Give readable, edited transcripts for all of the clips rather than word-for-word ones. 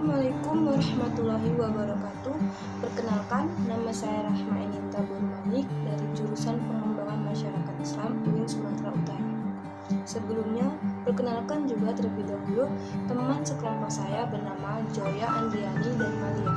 Assalamualaikum warahmatullahi wabarakatuh. Perkenalkan, nama saya Rahma Eninta Burmanik dari jurusan Pengembangan Masyarakat Islam UIN Sumatera Utara. Sebelumnya, perkenalkan juga terlebih dahulu teman sekelompok saya bernama Joya Andriani dan Malia.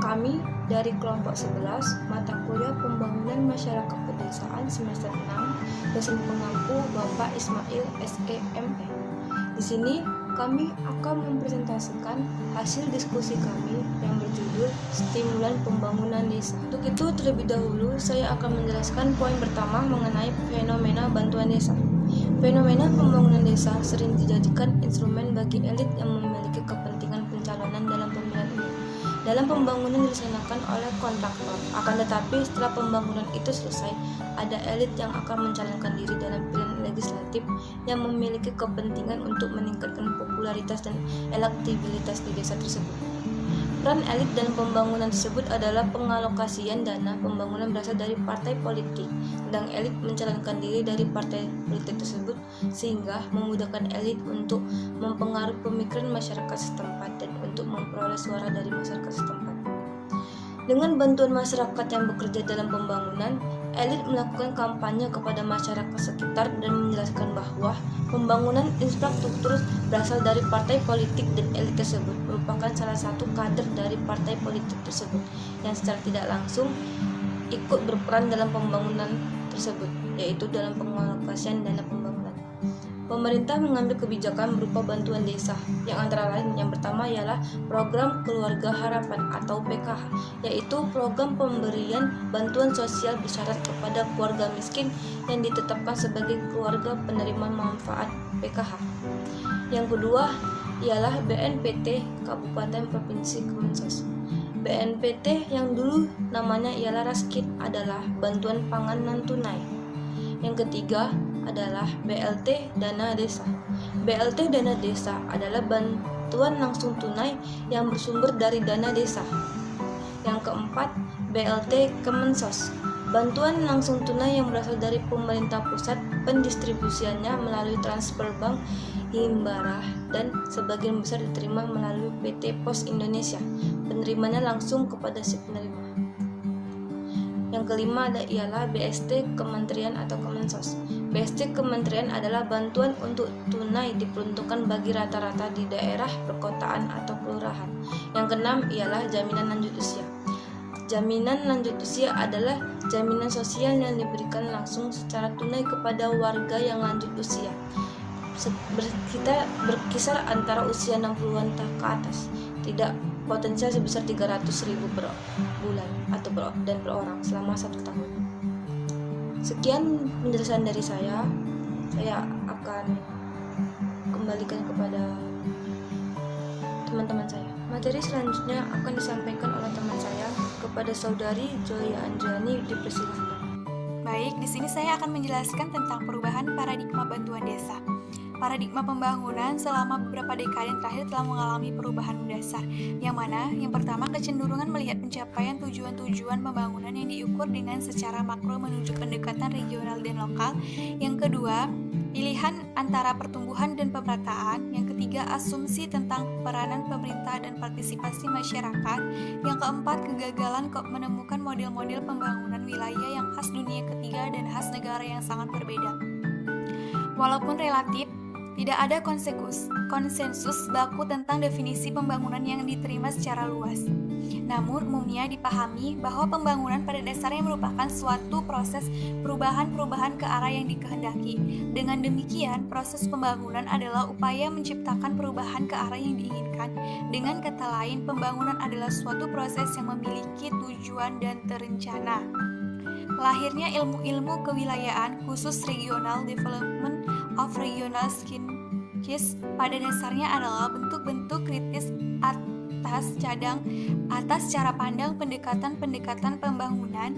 Kami dari kelompok 11 mata kuliah Pembangunan Masyarakat Pedesaan semester 6 dosen pengampu Bapak Ismail SEME. Di sini kami akan mempresentasikan hasil diskusi kami yang berjudul Stimulan Pembangunan Desa. Untuk itu terlebih dahulu saya akan menjelaskan poin pertama mengenai fenomena bantuan desa. Fenomena pembangunan desa sering dijadikan instrumen bagi elit yang memiliki kepentingan pencalonan dalam pemilihan umum. Dalam pembangunan dilaksanakan oleh kontraktor, akan tetapi setelah pembangunan itu selesai, ada elit yang akan mencalonkan diri dalam pilihan legislatif yang memiliki kepentingan untuk meningkatkan popularitas dan elektabilitas di desa tersebut. Peran elit dalam pembangunan tersebut adalah pengalokasian dana pembangunan berasal dari partai politik, sedang elit mencalonkan diri dari partai politik tersebut sehingga memudahkan elit untuk mempengaruhi pemikiran masyarakat setempat dan untuk memperoleh suara dari masyarakat setempat. Dengan bantuan masyarakat yang bekerja dalam pembangunan, elit melakukan kampanye kepada masyarakat sekitar dan menjelaskan bahwa pembangunan infrastruktur berasal dari partai politik dan elit tersebut merupakan salah satu kader dari partai politik tersebut yang secara tidak langsung ikut berperan dalam pembangunan tersebut, yaitu dalam pengalokasian dana pembangunan. Pemerintah mengambil kebijakan berupa bantuan desa, yang antara lain yang pertama ialah Program Keluarga Harapan atau PKH, yaitu program pemberian bantuan sosial bersyarat kepada keluarga miskin yang ditetapkan sebagai keluarga penerima manfaat PKH. Yang kedua ialah BNPT Kabupaten Provinsi Kemensos. BNPT yang dulu namanya ialah Raskin adalah bantuan pangan non tunai. Yang ketiga adalah BLT Dana Desa. BLT Dana Desa adalah bantuan langsung tunai yang bersumber dari dana desa. Yang keempat, BLT Kemensos. Bantuan langsung tunai yang berasal dari pemerintah pusat, pendistribusiannya melalui transfer bank Himbara dan sebagian besar diterima melalui PT Pos Indonesia. Penerimanya langsung kepada si penerima. Yang kelima ialah BST Kementerian atau Kemensos. BST Kementerian adalah bantuan untuk tunai diperuntukkan bagi rata-rata di daerah perkotaan atau kelurahan. Yang keenam ialah jaminan lanjut usia. Jaminan lanjut usia adalah jaminan sosial yang diberikan langsung secara tunai kepada warga yang lanjut usia. Kita berkisar antara usia 60-an ke atas. Tidak potensial sebesar 300.000 per bulan atau per orang selama 1 tahun. Sekian penjelasan dari saya akan kembalikan kepada teman-teman saya. Materi selanjutnya akan disampaikan oleh teman saya kepada saudari Joya Andriani, dipersilakan. Baik, di sini saya akan menjelaskan tentang perubahan paradigma bantuan desa. Paradigma pembangunan selama beberapa dekade terakhir telah mengalami perubahan mendasar, yang mana yang pertama kecenderungan melihat pencapaian tujuan-tujuan pembangunan yang diukur dengan secara makro menuju pendekatan regional dan lokal. Yang kedua, pilihan antara pertumbuhan dan pemerataan. Yang ketiga, asumsi tentang peranan pemerintah dan partisipasi masyarakat. Yang keempat, kegagalan menemukan model-model pembangunan wilayah yang khas dunia ketiga dan khas negara yang sangat berbeda. Walaupun relatif, tidak ada konsensus baku tentang definisi pembangunan yang diterima secara luas. Namun, umumnya dipahami bahwa pembangunan pada dasarnya merupakan suatu proses perubahan-perubahan ke arah yang dikehendaki. Dengan demikian, proses pembangunan adalah upaya menciptakan perubahan ke arah yang diinginkan. Dengan kata lain, pembangunan adalah suatu proses yang memiliki tujuan dan terencana. Lahirnya ilmu-ilmu kewilayahan, khusus Regional Development of Regional Sciences, pada dasarnya adalah bentuk-bentuk kritis atas cara pandang pendekatan pembangunan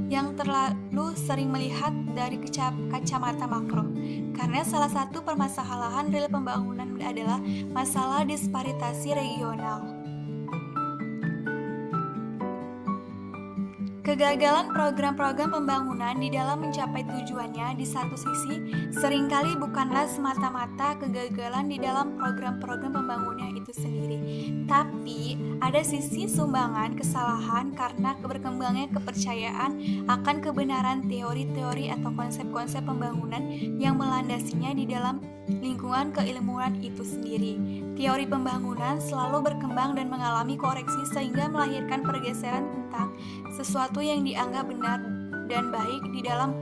yang terlalu sering melihat dari kacamata makro. Karena salah satu permasalahan real pembangunan adalah masalah disparitasi regional. Kegagalan program-program pembangunan di dalam mencapai tujuannya di satu sisi seringkali bukanlah semata-mata kegagalan di dalam program-program pembangunan itu sendiri. Tapi ada sisi sumbangan kesalahan karena berkembangnya kepercayaan akan kebenaran teori-teori atau konsep-konsep pembangunan yang melandasinya di dalam lingkungan keilmuan itu sendiri. Teori pembangunan selalu berkembang dan mengalami koreksi sehingga melahirkan pergeseran tentang sesuatu yang dianggap benar dan baik di dalam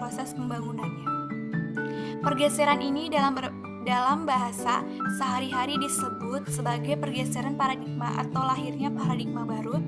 proses pembangunannya. Pergeseran ini dalam bahasa sehari-hari disebut sebagai pergeseran paradigma atau lahirnya paradigma baru,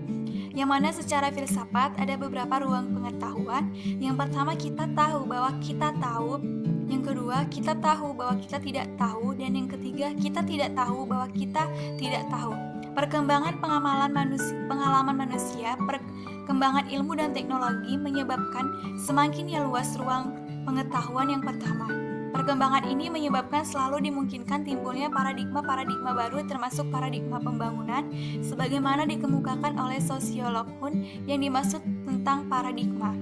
yang mana secara filsafat ada beberapa ruang pengetahuan. Yang pertama, kita tahu bahwa kita tahu. Yang kedua, kita tahu bahwa kita tidak tahu. Dan yang ketiga, kita tidak tahu bahwa kita tidak tahu. Perkembangan pengalaman manusia, perkembangan ilmu dan teknologi menyebabkan semakinnya luas ruang pengetahuan yang pertama. Perkembangan ini menyebabkan selalu dimungkinkan timbulnya paradigma-paradigma baru termasuk paradigma pembangunan sebagaimana dikemukakan oleh sosiolog Hun yang dimaksud tentang paradigma.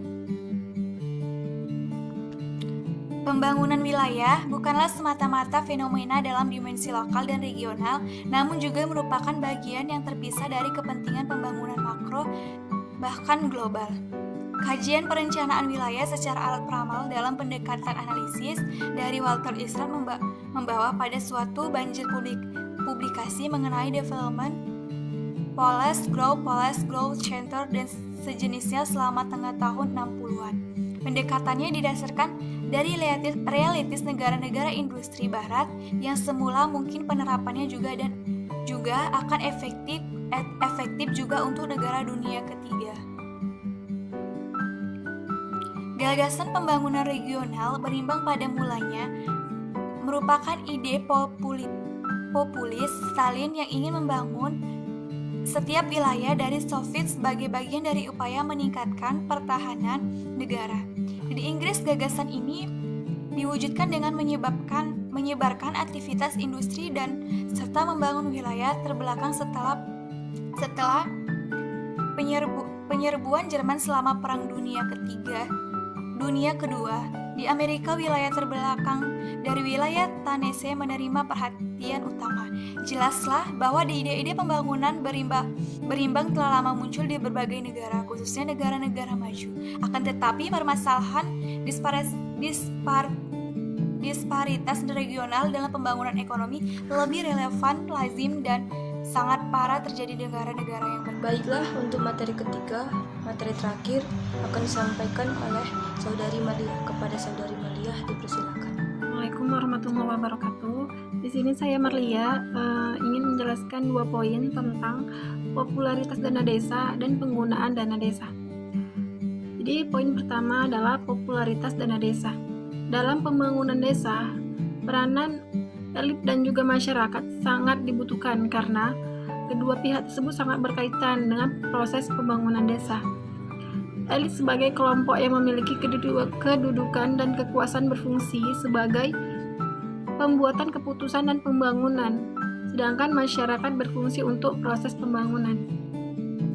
Pembangunan wilayah bukanlah semata-mata fenomena dalam dimensi lokal dan regional, namun juga merupakan bagian yang terpisah dari kepentingan pembangunan makro bahkan global. Kajian perencanaan wilayah secara alat peramal dalam pendekatan analisis dari Walter Israel membawa pada suatu banjir publikasi mengenai development, policy growth center dan sejenisnya selama tengah tahun 60-an. Pendekatannya didasarkan dari realitis negara-negara industri barat yang semula mungkin penerapannya juga akan efektif juga untuk negara dunia ketiga. Gagasan pembangunan regional berimbang pada mulanya merupakan ide populis Stalin yang ingin membangun setiap wilayah dari Soviet sebagai bagian dari upaya meningkatkan pertahanan negara. Di Inggris, gagasan ini diwujudkan dengan menyebarkan aktivitas industri dan serta membangun wilayah terbelakang setelah penyerbuan Jerman selama Perang Dunia Kedua. Di Amerika, wilayah terbelakang dari wilayah Tennessee menerima perhatian utama. Jelaslah bahwa ide-ide pembangunan berimbang telah lama muncul di berbagai negara, khususnya negara-negara maju. Akan tetapi permasalahan disparitas regional dalam pembangunan ekonomi lebih relevan, lazim, dan sangat parah terjadi di negara-negara yang berbeda. Baiklah, untuk materi ketiga, materi terakhir akan disampaikan oleh Saudari Malia. Kepada Saudari Malia, dipersilakan. Assalamualaikum warahmatullahi wabarakatuh. Di sini saya Marlia ingin menjelaskan 2 poin tentang popularitas dana desa dan penggunaan dana desa. Jadi poin pertama adalah popularitas dana desa. Dalam pembangunan desa, peranan elit dan juga masyarakat sangat dibutuhkan karena kedua pihak tersebut sangat berkaitan dengan proses pembangunan desa. Elit sebagai kelompok yang memiliki kedudukan dan kekuasaan berfungsi sebagai pembuatan keputusan dan pembangunan, sedangkan masyarakat berfungsi untuk proses pembangunan.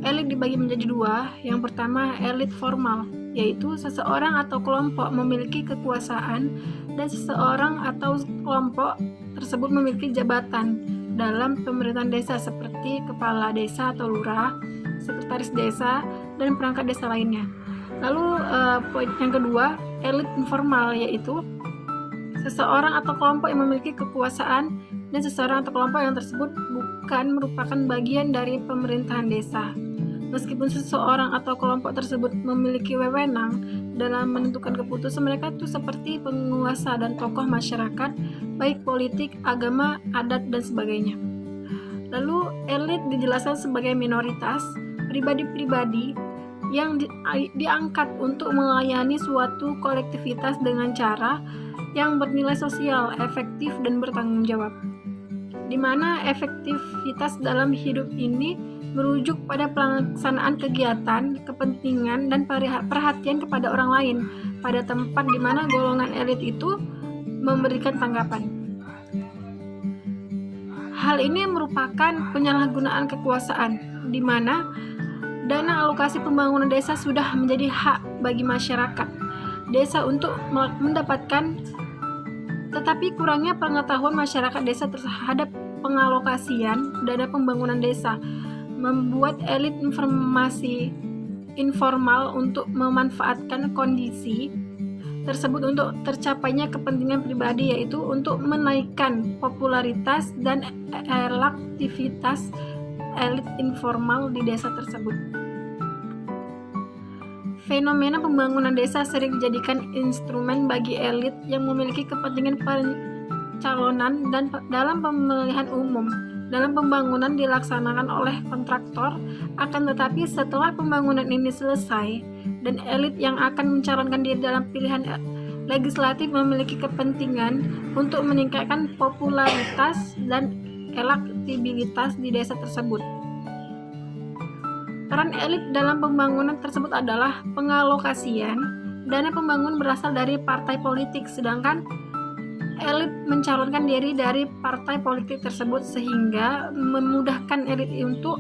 Elit dibagi menjadi 2. Yang pertama, elit formal, yaitu seseorang atau kelompok memiliki kekuasaan dan seseorang atau kelompok tersebut memiliki jabatan dalam pemerintahan desa seperti kepala desa atau lurah, sekretaris desa, dan perangkat desa lainnya. Lalu poin yang kedua, elit informal, yaitu seseorang atau kelompok yang memiliki kekuasaan dan seseorang atau kelompok yang tersebut bukan merupakan bagian dari pemerintahan desa. Meskipun seseorang atau kelompok tersebut memiliki wewenang dalam menentukan keputusan, mereka itu seperti penguasa dan tokoh masyarakat, baik politik, agama, adat, dan sebagainya. Lalu elit dijelaskan sebagai minoritas, pribadi-pribadi yang diangkat untuk melayani suatu kolektivitas dengan cara yang bernilai sosial, efektif, dan bertanggung jawab. Di mana efektivitas dalam hidup ini merujuk pada pelaksanaan kegiatan, kepentingan, dan perhatian kepada orang lain pada tempat di mana golongan elit itu memberikan tanggapan. Hal ini merupakan penyalahgunaan kekuasaan, di mana dana alokasi pembangunan desa sudah menjadi hak bagi masyarakat desa untuk mendapatkan, tetapi kurangnya pengetahuan masyarakat desa terhadap pengalokasian dana pembangunan desa, membuat elit informasi informal untuk memanfaatkan kondisi tersebut untuk tercapainya kepentingan pribadi, yaitu untuk menaikkan popularitas dan elektivitas elit informal di desa tersebut. Fenomena pembangunan desa sering dijadikan instrumen bagi elit yang memiliki kepentingan pencalonan dan dalam pemilihan umum. Dalam pembangunan dilaksanakan oleh kontraktor, akan tetapi setelah pembangunan ini selesai dan elit yang akan mencalonkan diri dalam pilihan legislatif memiliki kepentingan untuk meningkatkan popularitas dan elektabilitas di desa tersebut. Peran elit dalam pembangunan tersebut adalah pengalokasian dana pembangunan berasal dari partai politik, sedangkan elit mencalonkan diri dari partai politik tersebut sehingga memudahkan elit untuk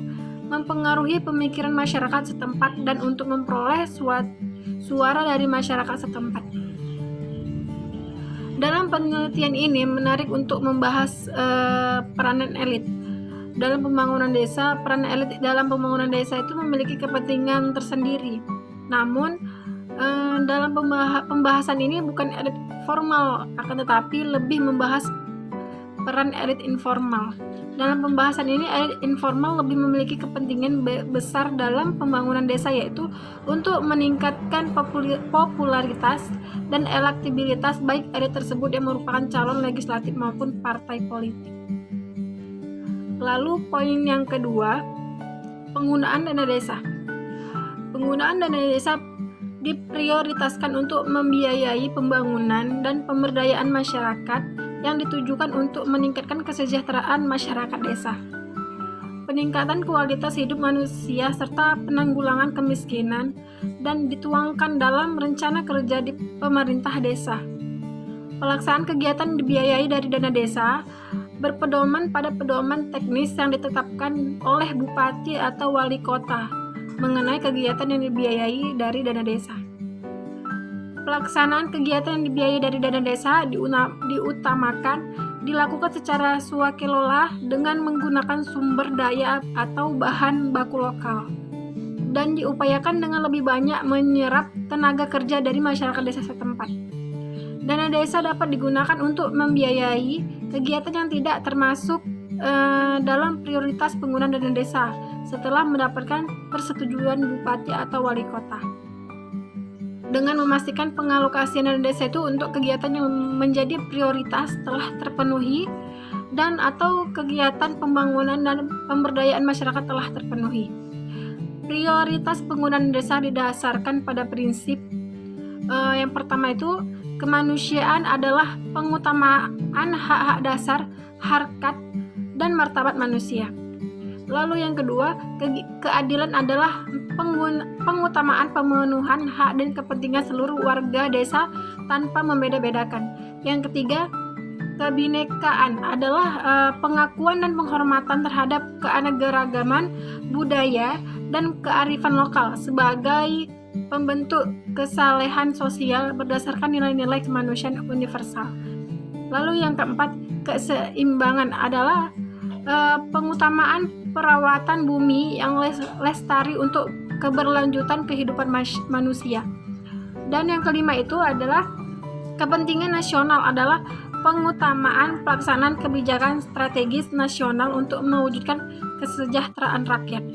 mempengaruhi pemikiran masyarakat setempat dan untuk memperoleh suara dari masyarakat setempat. Dalam penelitian ini menarik untuk membahas peranan elit dalam pembangunan desa. Peran elit dalam pembangunan desa itu memiliki kepentingan tersendiri. Namun dalam pembahasan ini bukan elit formal, akan tetapi lebih membahas peran elit informal. Dalam pembahasan ini, elit informal lebih memiliki kepentingan besar dalam pembangunan desa, yaitu untuk meningkatkan popularitas dan elektabilitas baik elit tersebut yang merupakan calon legislatif maupun partai politik. Lalu poin yang kedua, penggunaan dana desa. Penggunaan dana desa diprioritaskan untuk membiayai pembangunan dan pemberdayaan masyarakat yang ditujukan untuk meningkatkan kesejahteraan masyarakat desa, peningkatan kualitas hidup manusia, serta penanggulangan kemiskinan, dan dituangkan dalam rencana kerja di pemerintah desa. Pelaksanaan kegiatan dibiayai dari dana desa berpedoman pada pedoman teknis yang ditetapkan oleh bupati atau wali kota mengenai kegiatan yang dibiayai dari dana desa. Pelaksanaan kegiatan yang dibiayai dari dana desa diutamakan dilakukan secara swakelola dengan menggunakan sumber daya atau bahan baku lokal, dan diupayakan dengan lebih banyak menyerap tenaga kerja dari masyarakat desa setempat. Dana desa dapat digunakan untuk membiayai kegiatan yang tidak termasuk dalam prioritas penggunaan dana desa setelah mendapatkan persetujuan bupati atau wali kota, dengan memastikan pengalokasian dana desa itu untuk kegiatan yang menjadi prioritas telah terpenuhi dan atau kegiatan pembangunan dan pemberdayaan masyarakat telah terpenuhi. Prioritas penggunaan desa didasarkan pada prinsip yang pertama itu kemanusiaan adalah pengutamaan hak-hak dasar, harkat, dan martabat manusia. Lalu yang kedua, keadilan adalah pengutamaan pemenuhan hak dan kepentingan seluruh warga desa tanpa membeda-bedakan. Yang ketiga, kebinekaan adalah pengakuan dan penghormatan terhadap keanekaragaman budaya dan kearifan lokal sebagai pembentuk kesalehan sosial berdasarkan nilai-nilai kemanusiaan universal. Lalu yang keempat, keseimbangan adalah pengutamaan perawatan bumi yang lestari untuk keberlanjutan kehidupan manusia. Dan yang kelima itu adalah kepentingan nasional adalah pengutamaan pelaksanaan kebijakan strategis nasional untuk mewujudkan kesejahteraan rakyat.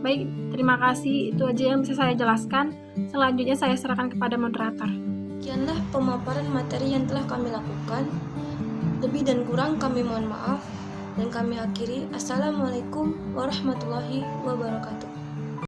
Baik, terima kasih. Itu aja yang bisa saya jelaskan. Selanjutnya saya serahkan kepada moderator. Sekianlah pemaparan materi yang telah kami lakukan. Lebih dan kurang kami mohon maaf. Dan kami akhiri. Assalamualaikum warahmatullahi wabarakatuh.